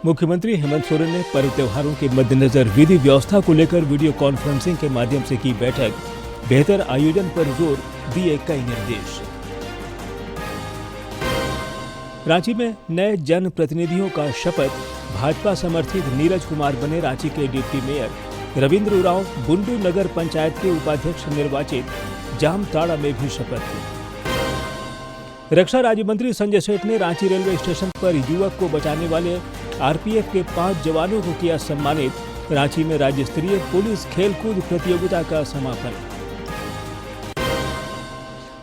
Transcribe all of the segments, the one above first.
मुख्यमंत्री हेमंत सोरेन ने पर्व त्योहारों के मद्देनजर विधि व्यवस्था को लेकर वीडियो कॉन्फ्रेंसिंग के माध्यम से की बैठक। बेहतर आयोजन पर जोर दिए कई निर्देश। रांची में नए जन प्रतिनिधियों का शपथ। भाजपा समर्थित नीरज कुमार बने रांची के डिप्टी मेयर। रविंद्र उरांव बुंडू नगर पंचायत के उपाध्यक्ष निर्वाचित। जामताड़ा में भी शपथ ली। रक्षा राज्य मंत्री संजय सेठ ने रांची रेलवे स्टेशन पर युवक को बचाने वाले आरपीएफ के 5 जवानों को किया सम्मानित। रांची में राज्य स्तरीय पुलिस खेलकूद प्रतियोगिता का समापन।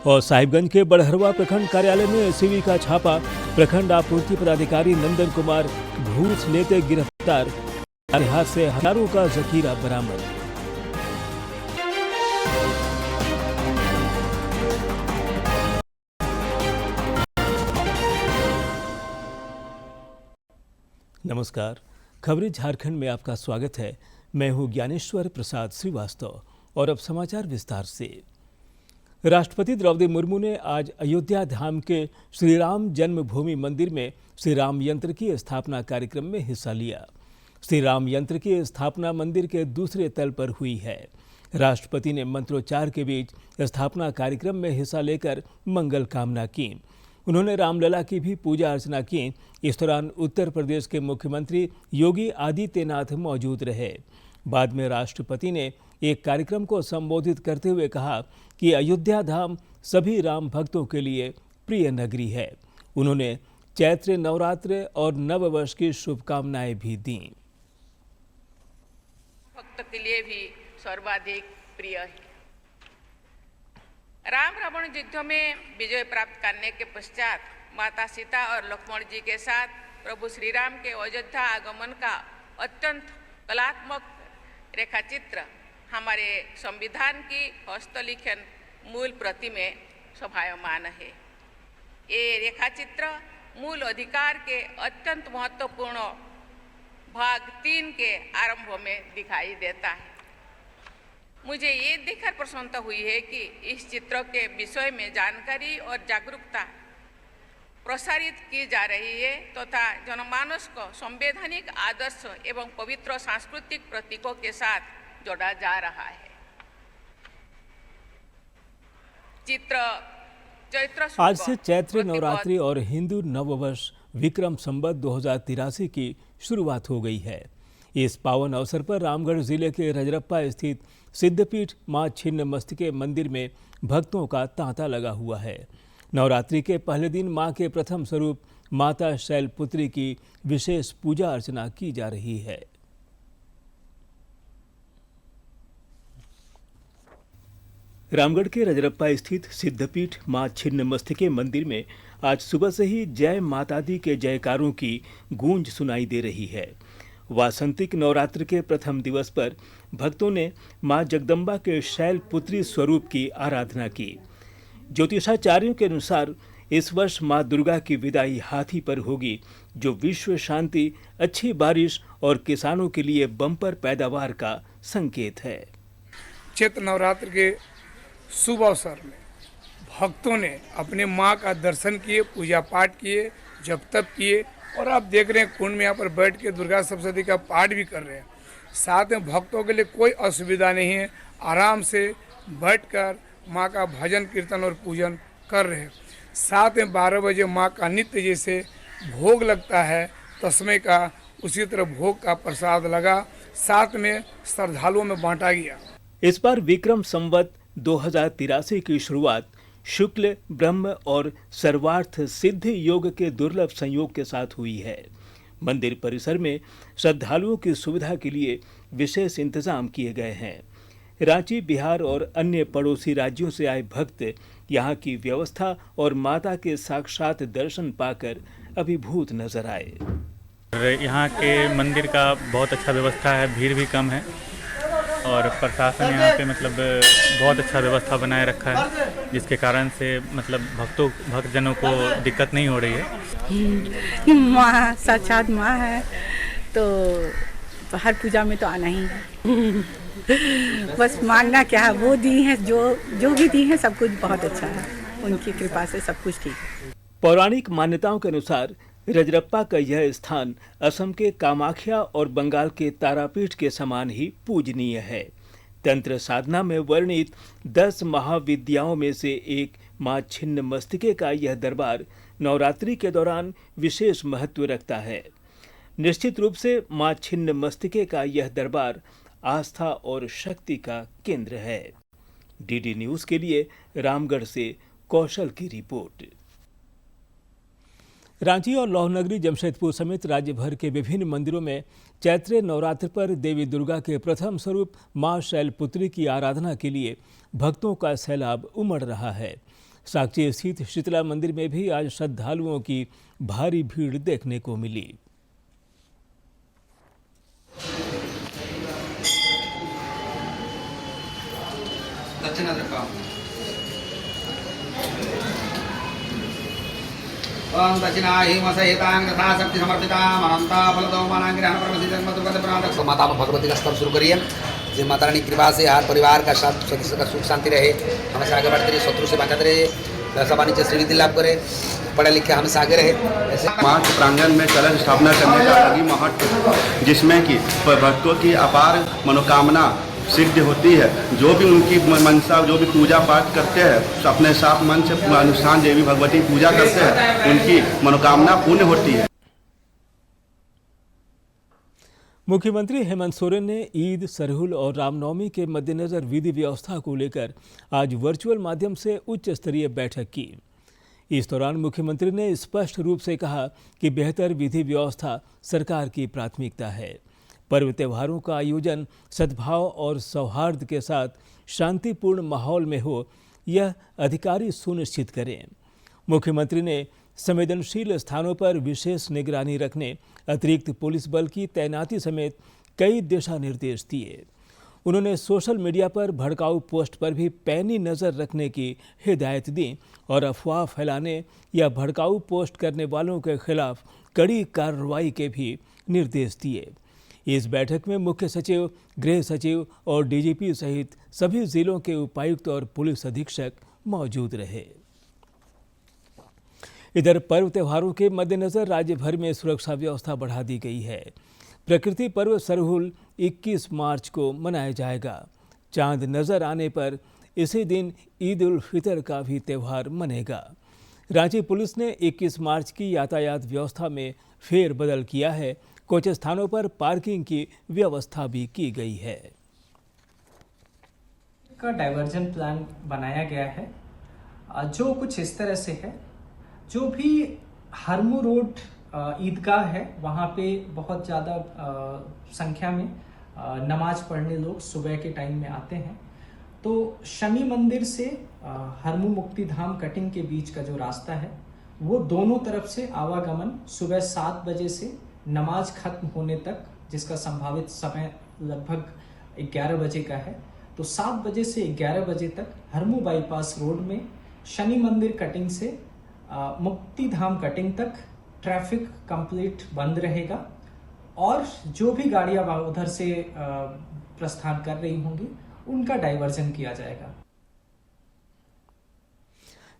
और साहिबगंज के बड़हरवा प्रखंड कार्यालय में एसीबी का छापा। प्रखंड आपूर्ति पदाधिकारी नंदन कुमार घूस लेते गिरफ्तार। हाथ से हजारों का जखीरा बरामद। नमस्कार, खबरें झारखंड में आपका स्वागत है। मैं हूं ज्ञानेश्वर प्रसाद श्रीवास्तव और अब समाचार विस्तार से। राष्ट्रपति द्रौपदी मुर्मू ने आज अयोध्या धाम के श्री राम जन्मभूमि मंदिर में श्री राम यंत्र की स्थापना कार्यक्रम में हिस्सा लिया। श्री राम यंत्र की स्थापना मंदिर के दूसरे तल पर हुई है। राष्ट्रपति ने मंत्रोच्चार के बीच स्थापना कार्यक्रम में हिस्सा लेकर मंगल कामना की। उन्होंने रामलला की भी पूजा अर्चना की। इस दौरान उत्तर प्रदेश के मुख्यमंत्री योगी आदित्यनाथ मौजूद रहे। बाद में राष्ट्रपति ने एक कार्यक्रम को संबोधित करते हुए कहा कि अयोध्या धाम सभी राम भक्तों के लिए प्रिय नगरी है। उन्होंने चैत्र नवरात्र और नववर्ष की शुभकामनाएं भी दी। भक्त के लिए भी सर्वाधिक प्रिय है। राम रावण युद्ध में विजय प्राप्त करने के पश्चात माता सीता और लक्ष्मण जी के साथ प्रभु श्री राम के अयोध्या आगमन का अत्यंत कलात्मक रेखाचित्र हमारे संविधान की हस्तलिखन मूल प्रति में शोभायमान है। ये रेखाचित्र मूल अधिकार के अत्यंत महत्वपूर्ण भाग 3 के आरंभ में दिखाई देता है। मुझे ये देखकर प्रसन्नता हुई है कि इस चित्र के विषय में जानकारी और जागरूकता प्रसारित की जा रही है तथा जनमानस को संवैधानिक आदर्श एवं पवित्र सांस्कृतिक प्रतीकों के साथ जोड़ा जा रहा है। आज से चैत्र नवरात्रि और हिंदू नववर्ष विक्रम संवत 2083 की शुरुआत हो गई है। इस पावन अवसर पर रामगढ़ जिले के रजरप्पा स्थित सिद्धपीठ मां छिन्नमस्तिके मंदिर में भक्तों का तांता लगा हुआ है। नवरात्रि के पहले दिन मां के प्रथम स्वरूप माता शैलपुत्री की विशेष पूजा अर्चना की जा रही है। रामगढ़ के रजरप्पा स्थित सिद्धपीठ मां छिन्नमस्तिके मंदिर में आज सुबह से ही जय माता दी के जयकारों की गूंज सुनाई दे रही है। वासंतिक नवरात्र के प्रथम दिवस पर भक्तों ने मां जगदम्बा के शैलपुत्री स्वरूप की आराधना की। ज्योतिषाचार्यों के अनुसार इस वर्ष मां दुर्गा की विदाई हाथी पर होगी, जो विश्व शांति, अच्छी बारिश और किसानों के लिए बम्पर पैदावार का संकेत है। चैत्र नवरात्र के शुभ अवसर में भक्तों ने अपने मां का दर्शन किए, पूजा पाठ किए, जप तप किए और आप देख रहे हैं कुंड में यहाँ पर बैठ के दुर्गा सप्तशती का पाठ भी कर रहे हैं। साथ में भक्तों के लिए कोई असुविधा नहीं है, आराम से बैठकर माँ का भजन कीर्तन और पूजन कर रहे हैं। साथ में 12 बजे माँ का नित्य जैसे भोग लगता है तस्मै का, उसी तरह भोग का प्रसाद लगा, साथ में श्रद्धालुओं में बांटा गया। इस बार विक्रम संवत 2083 की शुरुआत शुक्ल, ब्रह्म और सर्वार्थ सिद्ध योग के दुर्लभ संयोग के साथ हुई है। मंदिर परिसर में श्रद्धालुओं की सुविधा के लिए विशेष इंतजाम किए गए हैं। रांची, बिहार और अन्य पड़ोसी राज्यों से आए भक्त यहां की व्यवस्था और माता के साक्षात दर्शन पाकर अभिभूत नजर आए। यहाँ के मंदिर का बहुत अच्छा व्यवस्था है, भीड़ भी कम है और प्रशासन यहाँ पे मतलब बहुत अच्छा व्यवस्था बनाए रखा है, जिसके कारण से मतलब भक्तजनों को दिक्कत नहीं हो रही है। माँ साक्षात माँ है तो हर पूजा में तो आना ही है। बस मांगना क्या है, वो दी है, जो भी दी है सब कुछ बहुत अच्छा है, उनकी कृपा से सब कुछ ठीक है। पौराणिक मान्यताओं के अनुसार रजरप्पा का यह स्थान असम के कामाख्या और बंगाल के तारापीठ के समान ही पूजनीय है। तंत्र साधना में वर्णित 10 महाविद्याओं में से एक मां छिन्नमस्तिके का यह दरबार नवरात्रि के दौरान विशेष महत्व रखता है। निश्चित रूप से मां छिन्नमस्तिके का यह दरबार आस्था और शक्ति का केंद्र है। डीडी न्यूज के लिए रामगढ़ से कौशल की रिपोर्ट। रांची और लौहनगरी जमशेदपुर समेत राज्य भर के विभिन्न मंदिरों में चैत्र नवरात्र पर देवी दुर्गा के प्रथम स्वरूप मां शैलपुत्री की आराधना के लिए भक्तों का सैलाब उमड़ रहा है। साक्षी स्थित शीतला मंदिर में भी आज श्रद्धालुओं की भारी भीड़ देखने को मिली। ओम दक्षिणाहिमसहितां तथा शक्ति समर्पितां अनंता फलदो मानांगिरहण परमसिद्धं तो माता भगवती का स्तव शुरू करिए। जी माता रानी की कृपा से हर परिवार का साथ सदस्य का सुख शांति रहे, हमेशा आगे बढ़ते रहे, शत्रु से बचाते रहे, सभा नीचे श्रीनिधि लाभ करे, पढ़े लिखे हमेशा आगे रहे। ऐसे मां के प्रांगण में कलश स्थापना करने का अलग ही महत्व, जिसमें कि भक्तों की अपार मनोकामना सिद्ध होती है। जो भी उनकी मनसा, जो भी पूजा पाठ करते हैं, अपने साफ मन से अनुष्ठान देवी भगवती पूजा करते हैं, उनकी मनोकामना पूर्ण होती है। मुख्यमंत्री हेमंत सोरेन ने ईद, सरहुल और रामनवमी के मद्देनजर विधि व्यवस्था को लेकर आज वर्चुअल माध्यम से उच्च स्तरीय बैठक की। इस दौरान मुख्यमंत्री ने स्पष्ट रूप से कहा कि बेहतर विधि व्यवस्था सरकार की प्राथमिकता है। पर्व त्योहारों का आयोजन सद्भाव और सौहार्द के साथ शांतिपूर्ण माहौल में हो, यह अधिकारी सुनिश्चित करें। मुख्यमंत्री ने संवेदनशील स्थानों पर विशेष निगरानी रखने, अतिरिक्त पुलिस बल की तैनाती समेत कई दिशा निर्देश दिए। उन्होंने सोशल मीडिया पर भड़काऊ पोस्ट पर भी पैनी नज़र रखने की हिदायत दी और अफवाह फैलाने या भड़काऊ पोस्ट करने वालों के खिलाफ कड़ी कार्रवाई के भी निर्देश दिए। इस बैठक में मुख्य सचिव, गृह सचिव और डीजीपी सहित सभी जिलों के उपायुक्त और पुलिस अधीक्षक मौजूद रहे। इधर पर्व त्योहारों के मद्देनजर राज्य भर में सुरक्षा व्यवस्था बढ़ा दी गई है। प्रकृति पर्व सरहुल 21 मार्च को मनाया जाएगा। चांद नजर आने पर इसी दिन ईद उल फितर का भी त्यौहार मनेगा। रांची पुलिस ने 21 मार्च की यातायात व्यवस्था में फेरबदल किया है। कुछ स्थानों पर पार्किंग की व्यवस्था भी की गई है। का डाइवर्जन प्लान बनाया गया है, जो कुछ इस तरह से है। जो भी हरमू रोड ईदगाह है, वहाँ पे बहुत ज़्यादा संख्या में नमाज पढ़ने लोग सुबह के टाइम में आते हैं। तो शनि मंदिर से हरमू मुक्ति धाम कटिंग के बीच का जो रास्ता है, वो दोनों तरफ से आवागमन सुबह 7 बजे से नमाज खत्म होने तक, जिसका संभावित समय लगभग 11 बजे का है, तो 7 बजे से 11 बजे तक हरमू बाईपास रोड में शनि मंदिर कटिंग से मुक्ति धाम कटिंग तक ट्रैफिक कंप्लीट बंद रहेगा और जो भी गाड़ियां उधर से प्रस्थान कर रही होंगी उनका डाइवर्जन किया जाएगा।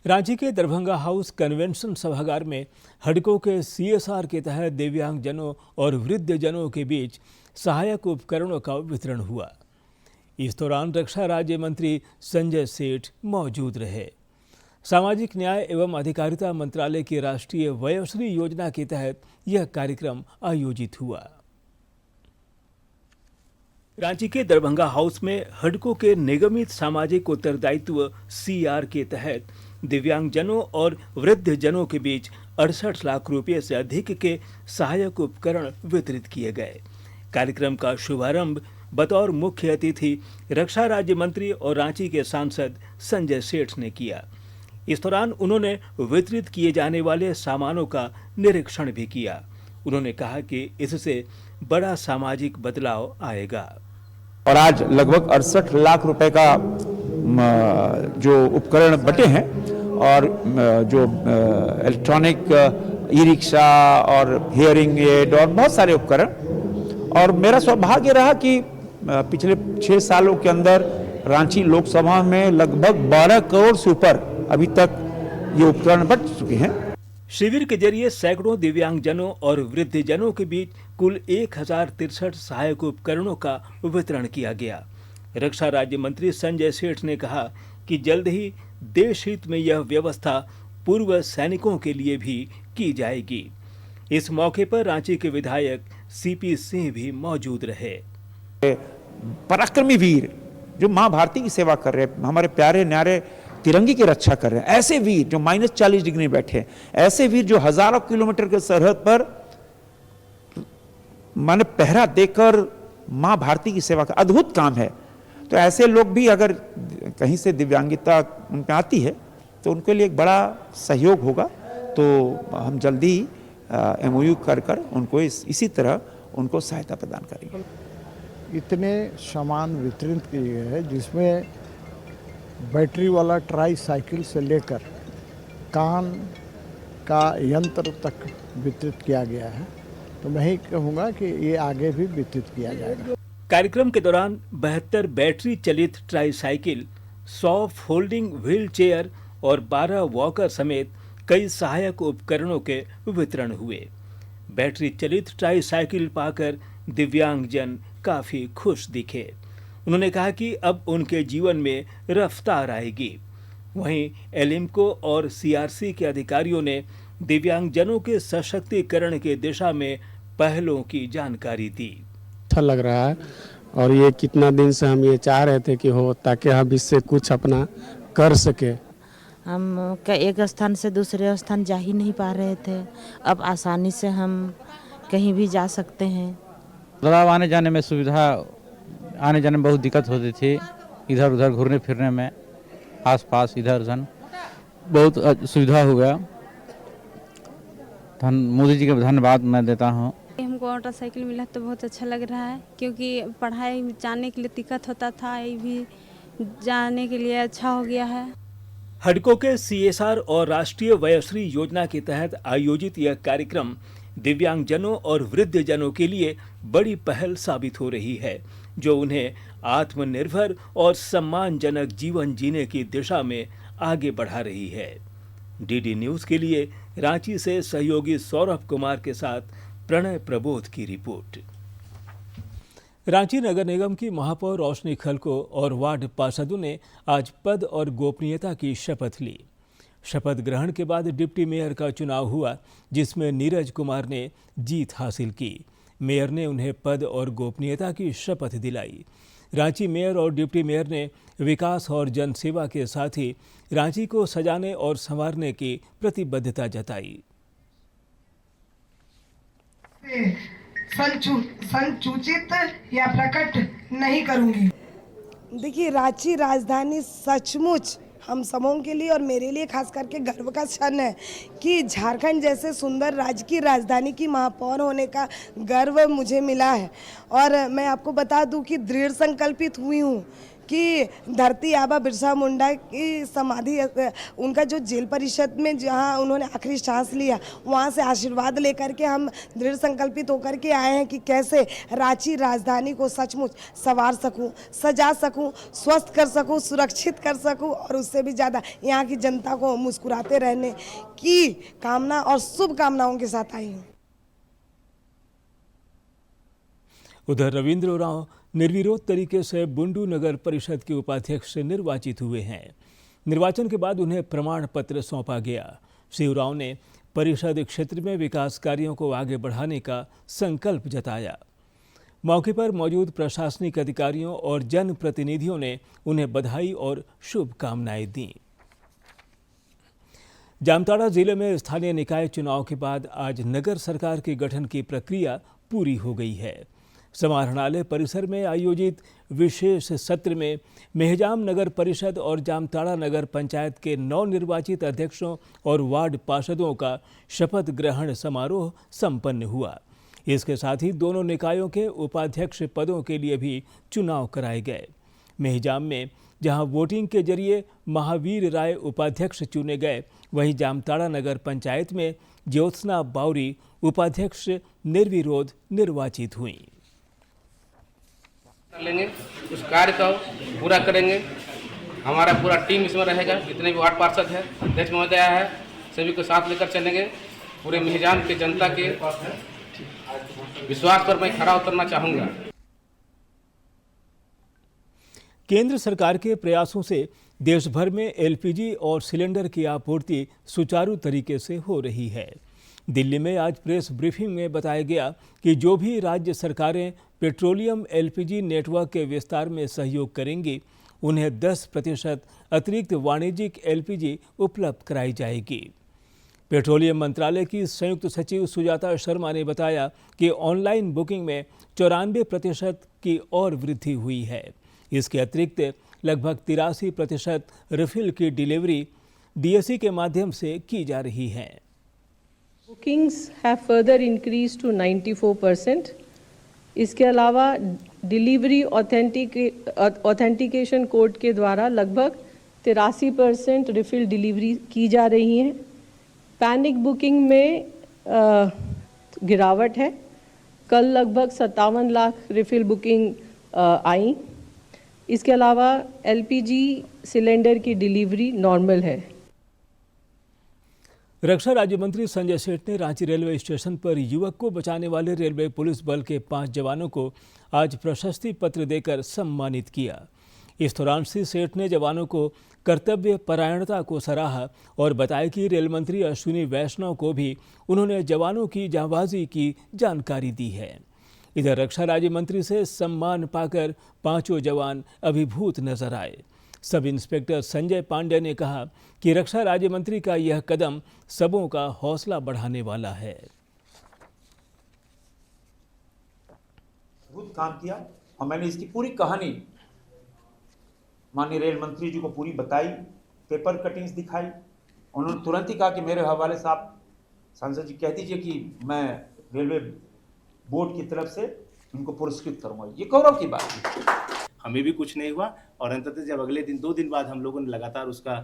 रांची के दरभंगा हाउस कन्वेंशन सभागार में हडको के CSR के तहत दिव्यांगजनों और वृद्धजनों के बीच सहायक उपकरणों का वितरण हुआ। इस दौरान रक्षा राज्य मंत्री संजय सेठ मौजूद रहे। सामाजिक न्याय एवं अधिकारिता मंत्रालय की राष्ट्रीय वयोश्री योजना के तहत यह कार्यक्रम आयोजित हुआ। रांची के दरभंगा हाउस में हडको के निगमित सामाजिक उत्तरदायित्व CR के तहत दिव्यांगजनों और वृद्धजनों के बीच 68 लाख रुपए से अधिक के सहायक उपकरण वितरित किए गए। कार्यक्रम का शुभारंभ बतौर मुख्य अतिथि रक्षा राज्य मंत्री और रांची के सांसद संजय सेठ ने किया। इस दौरान उन्होंने वितरित किए जाने वाले सामानों का निरीक्षण भी किया। उन्होंने कहा कि इससे बड़ा सामाजिक बदलाव आएगा। और आज लगभग 68 लाख रुपए का जो उपकरण बटे हैं और जो इलेक्ट्रॉनिक ई-रिक्शा और हियरिंग एड और बहुत सारे उपकरण। और मेरा सौभाग्य रहा कि पिछले 6 सालों के अंदर रांची लोकसभा में लगभग 12 करोड़ से ऊपर अभी तक ये उपकरण बट चुके हैं। शिविर के जरिए सैकड़ों दिव्यांगजनों और वृद्धजनों के बीच कुल 1063 सहायक उपकरणों का वितरण किया गया। रक्षा राज्य मंत्री संजय सेठ ने कहा कि जल्द ही देश हित में यह व्यवस्था पूर्व सैनिकों के लिए भी की जाएगी। इस मौके पर रांची के विधायक सीपी सिंह भी मौजूद रहे। पराक्रमी वीर जो मां भारती की सेवा कर रहे हैं, हमारे प्यारे न्यारे तिरंगे की रक्षा कर रहे हैं, ऐसे वीर जो -40 डिग्री में बैठे हैं, ऐसे वीर जो हजारों किलोमीटर के सरहद पर माने पहरा देकर मां भारती की सेवा का अद्भुत काम है। तो ऐसे लोग भी अगर कहीं से दिव्यांगिता उनमें आती है तो उनके लिए एक बड़ा सहयोग होगा। तो हम जल्दी MOU कर उनको इसी तरह उनको सहायता प्रदान करेंगे। इतने सामान वितरित किए गए हैं जिसमें बैटरी वाला ट्राई साइकिल से लेकर कान का यंत्र तक वितरित किया गया है। तो मैं ही कहूँगा कि ये आगे भी वितरित किया जाएगा। कार्यक्रम के दौरान 72 बैटरी चलित ट्राईसाइकिल, 100 फोल्डिंग व्हील चेयर और 12 वॉकर समेत कई सहायक उपकरणों के वितरण हुए। बैटरी चलित ट्राईसाइकिल पाकर दिव्यांगजन काफी खुश दिखे। उन्होंने कहा कि अब उनके जीवन में रफ्तार आएगी। वहीं एलिम्को और CRC के अधिकारियों ने दिव्यांगजनों के सशक्तिकरण की दिशा में पहलों की जानकारी दी। अच्छा लग रहा है और ये कितना दिन से हम ये चाह रहे थे कि हो, ताकि हम इससे कुछ अपना कर सके। हम एक स्थान से दूसरे स्थान जा ही नहीं पा रहे थे, अब आसानी से हम कहीं भी जा सकते हैं। तालाब आने जाने में सुविधा, आने जाने में बहुत दिक्कत होती थी, इधर उधर घूरने फिरने में, आसपास इधर उधर बहुत सुविधा हो गया। मोदी जी का धन्यवाद मैं देता हूँ। हमको मोटरसाइकिल मिला तो बहुत अच्छा लग रहा है, क्योंकि पढ़ाई जाने के लिए दिक्कत होता था, ये भी जाने के लिए अच्छा हो गया है। हडको के CSR और राष्ट्रीय वयोश्री योजना के तहत आयोजित यह कार्यक्रम दिव्यांगजनों और वृद्धजनों के लिए बड़ी पहल साबित हो रही है, जो उन्हें आत्मनिर्भर और सम्मानजनक जीवन जीने की दिशा में आगे बढ़ा रही है। DD न्यूज के लिए रांची से सहयोगी सौरभ कुमार के साथ प्रणय प्रबोध की रिपोर्ट। रांची नगर निगम की महापौर रोशनी खलको और वार्ड पार्षदों ने आज पद और गोपनीयता की शपथ ली। शपथ ग्रहण के बाद डिप्टी मेयर का चुनाव हुआ, जिसमें नीरज कुमार ने जीत हासिल की। मेयर ने उन्हें पद और गोपनीयता की शपथ दिलाई। रांची मेयर और डिप्टी मेयर ने विकास और जनसेवा के साथ ही रांची को सजाने और संवारने की प्रतिबद्धता जताई। संकुचित या प्रकट नहीं करूंगी। देखिए, रांची राजधानी सचमुच हम सबों के लिए और मेरे लिए खास करके गर्व का क्षण है कि झारखंड जैसे सुंदर राज्य की राजधानी की महापौर होने का गर्व मुझे मिला है। और मैं आपको बता दूं कि दृढ़ संकल्पित हुई हूँ कि धरती आबा बिरसा मुंडा की समाधि, उनका जो जेल परिषद में जहाँ उन्होंने आखिरी सांस लिया, वहाँ से आशीर्वाद लेकर के हम दृढ़ संकल्पित होकर के आए हैं कि कैसे रांची राजधानी को सचमुच संवार सकूं, सजा सकूं, स्वस्थ कर सकूं, सुरक्षित कर सकूं और उससे भी ज़्यादा यहाँ की जनता को मुस्कुराते रहने की कामना और शुभकामनाओं के साथ आई हूँ। उधर रविंद्र उरांव निर्विरोध तरीके से बुंडू नगर परिषद के उपाध्यक्ष निर्वाचित हुए हैं। निर्वाचन के बाद उन्हें प्रमाण पत्र सौंपा गया। श्री उरांव ने परिषद क्षेत्र में विकास कार्यों को आगे बढ़ाने का संकल्प जताया। मौके पर मौजूद प्रशासनिक अधिकारियों और जनप्रतिनिधियों ने उन्हें बधाई और शुभकामनाएं दी। जामताड़ा जिले में स्थानीय निकाय चुनाव के बाद आज नगर सरकार के गठन की प्रक्रिया पूरी हो गई है। समाहरणालय परिसर में आयोजित विशेष सत्र में मेहजाम नगर परिषद और जामताड़ा नगर पंचायत के नवनिर्वाचित अध्यक्षों और वार्ड पार्षदों का शपथ ग्रहण समारोह संपन्न हुआ। इसके साथ ही दोनों निकायों के उपाध्यक्ष पदों के लिए भी चुनाव कराए गए। मेहजाम में जहां वोटिंग के जरिए महावीर राय उपाध्यक्ष चुने गए, वहीं जामताड़ा नगर पंचायत में ज्योत्सना बावरी उपाध्यक्ष निर्विरोध निर्वाचित हुई। लेंगे उस कार्य को पूरा करेंगे। हमारा पूरा टीम इसमें रहेगा, जितने भी वार्ड पार्षद है, अध्यक्ष महोदय है, सभी को साथ लेकर चलेंगे। पूरे मेहजाम के जनता के विश्वास पर मैं खरा उतरना चाहूँगा। केंद्र सरकार के प्रयासों से देश भर में एलपीजी और सिलेंडर की आपूर्ति सुचारू तरीके से हो रही है। दिल्ली में आज प्रेस ब्रीफिंग में बताया गया कि जो भी राज्य सरकारें पेट्रोलियम एलपीजी नेटवर्क के विस्तार में सहयोग करेंगी, उन्हें 10% अतिरिक्त वाणिज्यिक एलपीजी उपलब्ध कराई जाएगी। पेट्रोलियम मंत्रालय की संयुक्त सचिव सुजाता शर्मा ने बताया कि ऑनलाइन बुकिंग में 94% की और वृद्धि हुई है। इसके अतिरिक्त लगभग 83% रिफिल की डिलीवरी डीएससी के माध्यम से की जा रही है। Bookings have further increased to 94%. इसके अलावा डिलीवरी ऑथेंटिकेशन कोड के द्वारा लगभग 83% रिफिल डिलीवरी की जा रही है। पैनिक बुकिंग में गिरावट है। कल लगभग 57 लाख रिफिल बुकिंग आई। इसके अलावा एलपीजी सिलेंडर की डिलीवरी नॉर्मल है। रक्षा राज्य मंत्री संजय सेठ ने रांची रेलवे स्टेशन पर युवक को बचाने वाले रेलवे पुलिस बल के 5 जवानों को आज प्रशस्ति पत्र देकर सम्मानित किया। इस दौरान श्री सेठ ने जवानों को कर्तव्य परायणता को सराहा और बताया कि रेल मंत्री अश्विनी वैष्णव को भी उन्होंने जवानों की जांबाजी की जानकारी दी है। इधर रक्षा राज्य मंत्री से सम्मान पाकर 5 जवान अभिभूत नजर आए। सब इंस्पेक्टर संजय पांडे ने कहा कि रक्षा राज्य मंत्री का यह कदम सबों का हौसला बढ़ाने वाला है। बहुत काम किया और मैंने इसकी पूरी कहानी माननीय रेल मंत्री जी को पूरी बताई, पेपर कटिंग्स दिखाई। उन्होंने तुरंत ही कहा कि मेरे हवाले साहब सांसद जी कह दीजिए कि मैं रेलवे बोर्ड की तरफ से उनको पुरस्कृत करूंगा। ये गौरव की बात है। हमें भी कुछ नहीं हुआ और अंततः जब अगले दिन 2 दिन बाद हम लोगों ने लगातार उसका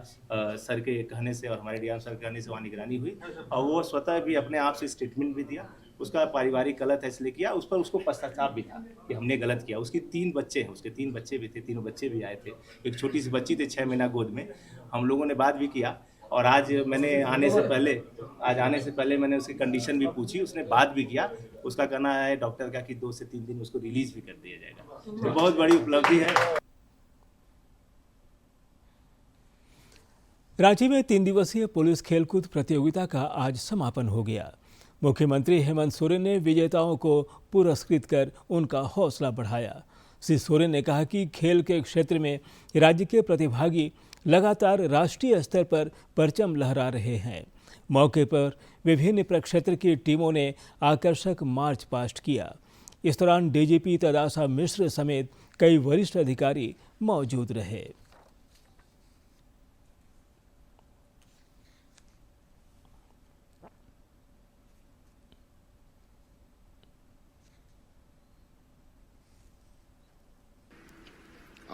सर के कहने से और हमारे डीएम सर के कहने से वहाँ निगरानी हुई और वो स्वतः भी अपने आप से स्टेटमेंट भी दिया। उसका पारिवारिक गलत है इसलिए किया, उस पर उसको पश्चाताप भी था कि हमने गलत किया। उसके 3 बच्चे हैं, उसके 3 बच्चे भी थे, तीनों बच्चे भी आए थे। एक छोटी सी बच्ची थी 6 महीना गोद में। हम लोगों ने बात भी किया और आज आने से पहले मैंने उसकी कंडीशन भी पूछी, उसने बात भी किया। उसका कहना है डॉक्टर का कि 2 से 3 दिन उसको रिलीज भी कर दिया जाएगा। तो बहुत बड़ी उपलब्धि है। रांची में 3 दिवसीय पुलिस खेलकूद प्रतियोगिता का आज समापन हो गया। मुख्यमंत्री हेमंत सोरेन ने विजेताओं को पुरस्कृत कर उनका हौसला बढ़ाया। श्री सोरेन ने कहा कि खेल के क्षेत्र में राज्य के प्रतिभागी लगातार राष्ट्रीय स्तर पर परचम लहरा रहे हैं। मौके पर विभिन्न प्रक्षेत्र की टीमों ने आकर्षक मार्च पास्ट किया। इस दौरान डीजीपी तदासा मिश्र समेत कई वरिष्ठ अधिकारी मौजूद रहे।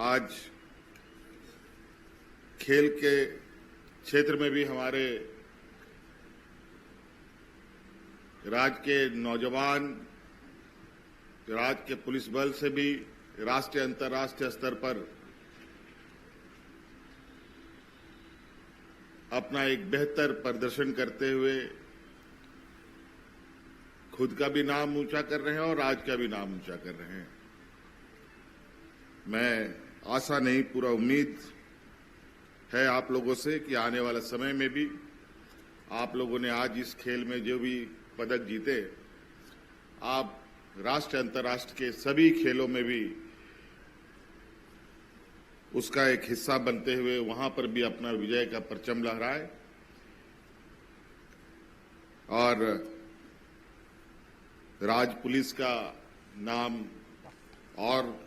आज खेल के क्षेत्र में भी हमारे राज्य के नौजवान, राज्य के पुलिस बल से भी राष्ट्रीय अंतर्राष्ट्रीय स्तर पर अपना एक बेहतर प्रदर्शन करते हुए खुद का भी नाम ऊंचा कर रहे हैं और राज्य का भी नाम ऊंचा कर रहे हैं। मैं आशा नहीं, पूरा उम्मीद है आप लोगों से कि आने वाले समय में भी आप लोगों ने आज इस खेल में जो भी पदक जीते, आप राष्ट्रीय अंतर्राष्ट्रीय के सभी खेलों में भी उसका एक हिस्सा बनते हुए वहां पर भी अपना विजय का परचम लहराए और राज्य पुलिस का नाम और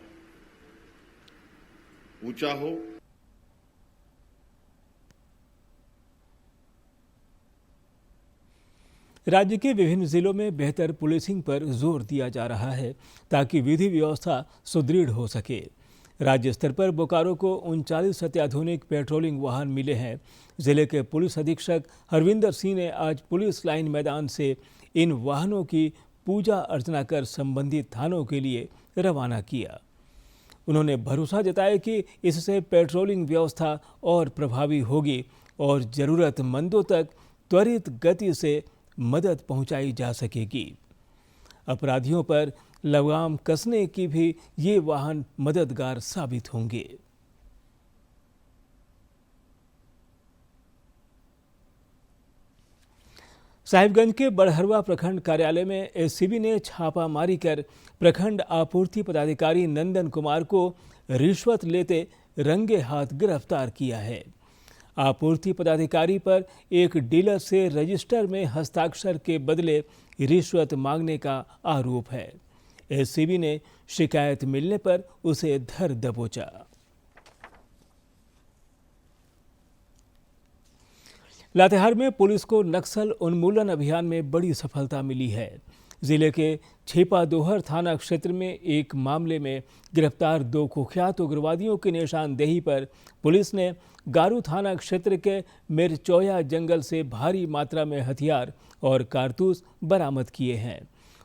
ऊंचा हो। राज्य के विभिन्न जिलों में बेहतर पुलिसिंग पर जोर दिया जा रहा है ताकि विधि व्यवस्था सुदृढ़ हो सके। राज्य स्तर पर बोकारो को 39 अत्याधुनिक पेट्रोलिंग वाहन मिले हैं। जिले के पुलिस अधीक्षक हरविंदर सिंह ने आज पुलिस लाइन मैदान से इन वाहनों की पूजा अर्चना कर संबंधित थानों के लिए रवाना किया। उन्होंने भरोसा जताया कि इससे पेट्रोलिंग व्यवस्था और प्रभावी होगी और जरूरतमंदों तक त्वरित गति से मदद पहुंचाई जा सकेगी। अपराधियों पर लगाम कसने की भी ये वाहन मददगार साबित होंगे। साहिबगंज के बड़हरवा प्रखंड कार्यालय में एसीबी ने छापामारी कर प्रखंड आपूर्ति पदाधिकारी नंदन कुमार को रिश्वत लेते रंगे हाथ गिरफ्तार किया है। आपूर्ति पदाधिकारी पर एक डीलर से रजिस्टर में हस्ताक्षर के बदले रिश्वत मांगने का आरोप है। एसीबी ने शिकायत मिलने पर उसे धर दबोचा। लातेहार में पुलिस को नक्सल उन्मूलन अभियान में बड़ी सफलता मिली है। जिले के छिपादोहर थाना क्षेत्र में एक मामले में गिरफ्तार 2 कुख्यात उग्रवादियों की निशानदेही पर पुलिस ने गारू थाना क्षेत्र के मिरचौया जंगल से भारी मात्रा में हथियार और कारतूस बरामद किए हैं।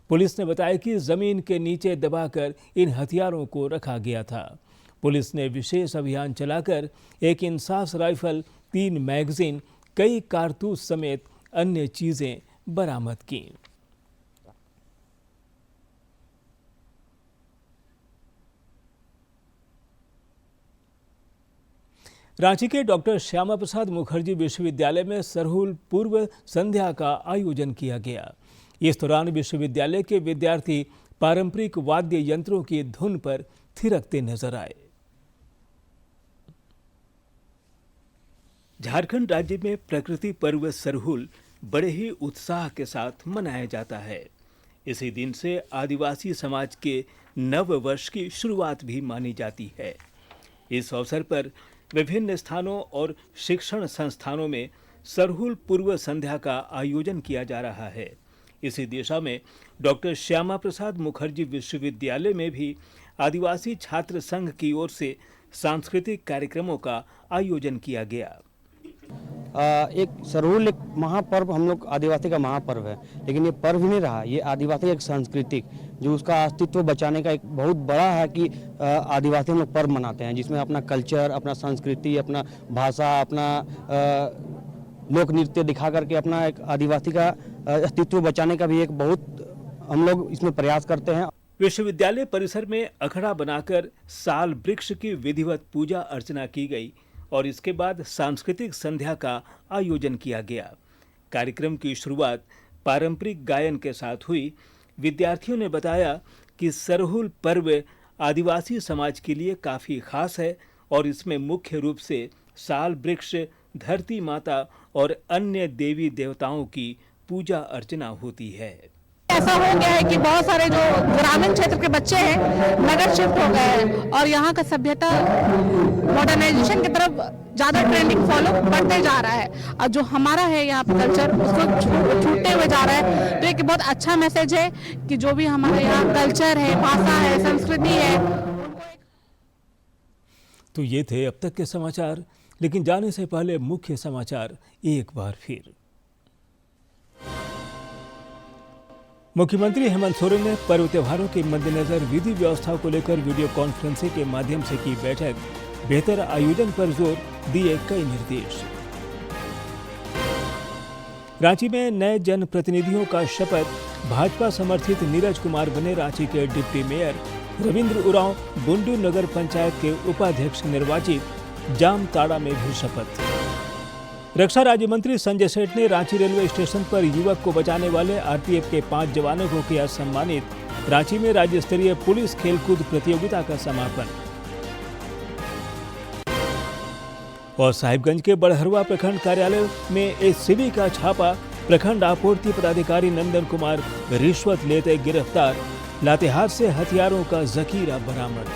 पुलिस ने बताया कि जमीन के नीचे दबाकर इन हथियारों को रखा गया था। पुलिस ने विशेष अभियान चलाकर एक इंसास राइफल, 3 मैगजीन, कई कारतूस समेत अन्य चीजें बरामद की। रांची के डॉक्टर श्यामा प्रसाद मुखर्जी विश्वविद्यालय में सरहुल पूर्व संध्या का आयोजन किया गया। इस दौरान विश्वविद्यालय के विद्यार्थी पारंपरिक वाद्य यंत्रों की धुन पर थिरकते नजर आए। झारखंड राज्य में प्रकृति पर्व सरहुल बड़े ही उत्साह के साथ मनाया जाता है। इसी दिन से आदिवासी समाज के नव वर्ष की शुरुआत भी मानी जाती है। इस अवसर पर विभिन्न स्थानों और शिक्षण संस्थानों में सरहुल पूर्व संध्या का आयोजन किया जा रहा है। इसी दिशा में डॉक्टर श्यामा प्रसाद मुखर्जी विश्वविद्यालय में भी आदिवासी छात्र संघ की ओर से सांस्कृतिक कार्यक्रमों का आयोजन किया गया। एक सरहुल एक महापर्व, हम लोग आदिवासी का महापर्व है, लेकिन ये पर्व नहीं रहा, ये आदिवासी एक सांस्कृतिक जो उसका अस्तित्व बचाने का एक बहुत बड़ा है कि आदिवासी हम लोग पर्व मनाते हैं, जिसमें अपना कल्चर, अपना संस्कृति, अपना भाषा, अपना लोक नृत्य दिखा करके अपना एक आदिवासी का अस्तित्व बचाने का भी एक बहुत हम लोग इसमें प्रयास करते हैं। विश्वविद्यालय परिसर में अखड़ा बनाकर साल वृक्ष की विधिवत पूजा अर्चना की गई और इसके बाद सांस्कृतिक संध्या का आयोजन किया गया। कार्यक्रम की शुरुआत पारंपरिक गायन के साथ हुई। विद्यार्थियों ने बताया कि सरहुल पर्व आदिवासी समाज के लिए काफी खास है और इसमें मुख्य रूप से साल वृक्ष, धरती माता और अन्य देवी देवताओं की पूजा अर्चना होती है। ऐसा हो गया है कि बहुत सारे जो ग्रामीण क्षेत्र के बच्चे हैं नगर शिफ्ट हो गए हैं और यहाँ का सभ्यता मॉडर्नाइजेशन की तरफ ज्यादा ट्रेंडिंग फॉलो करते जा रहा है और जो हमारा है यहाँ पे कल्चर उसको छूटते हुए जा रहा है। तो एक बहुत अच्छा मैसेज है कि जो भी हमारे यहाँ कल्चर है, भाषा है, संस्कृति है। तो ये थे अब तक के समाचार, लेकिन जाने से पहले मुख्य समाचार एक बार फिर। मुख्यमंत्री हेमंत सोरेन ने पर्व त्योहारों के मद्देनजर विधि व्यवस्था को लेकर वीडियो कॉन्फ्रेंसिंग के माध्यम से की बैठक। बेहतर आयोजन पर जोर दिए कई निर्देश। रांची में नए जनप्रतिनिधियों का शपथ। भाजपा समर्थित नीरज कुमार बने रांची के डिप्टी मेयर। रविंद्र उरांव बुंडू नगर पंचायत के उपाध्यक्ष निर्वाचित। जामताड़ा में भी शपथ। रक्षा राज्य मंत्री संजय सेठ ने रांची रेलवे स्टेशन पर युवक को बचाने वाले आरपीएफ के 5 जवानों को किया सम्मानित। रांची में राज्य स्तरीय पुलिस खेलकूद प्रतियोगिता का समापन। और साहिबगंज के बड़हरवा प्रखंड कार्यालय में एसीबी का छापा। प्रखंड आपूर्ति पदाधिकारी नंदन कुमार रिश्वत लेते गिरफ्तार। लातेहार से हथियारों का जखीरा बरामद।